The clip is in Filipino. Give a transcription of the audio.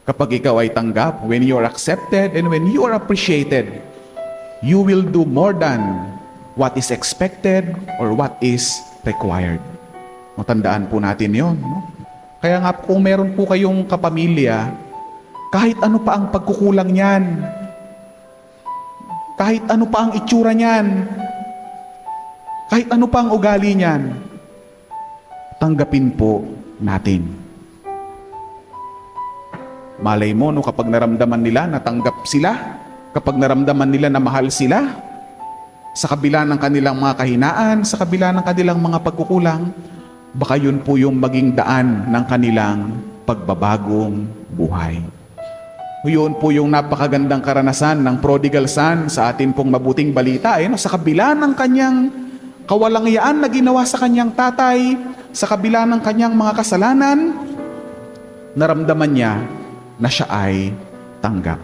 Kapag ikaw ay tanggap, when you are accepted and when you are appreciated, you will do more than what is expected or what is required. Matandaan po natin yon, no? Kaya nga kung meron po kayong kapamilya, kahit ano pa ang pagkukulang niyan, kahit ano pa ang itsura niyan, kahit ano pa ang ugali niyan, tanggapin po natin. Malay mo, no, kapag naramdaman nila na tanggap sila, kapag naramdaman nila na mahal sila, sa kabila ng kanilang mga kahinaan, sa kabila ng kanilang mga pagkukulang, baka yun po yung maging daan ng kanilang pagbabagong buhay. Yun po yung napakagandang karanasan ng prodigal son sa atin pong mabuting balita. No? Sa kabila ng kanyang kawalangyaan na ginawa sa kanyang tatay, sa kabila ng kanyang mga kasalanan, naramdaman niya na siya ay tanggap.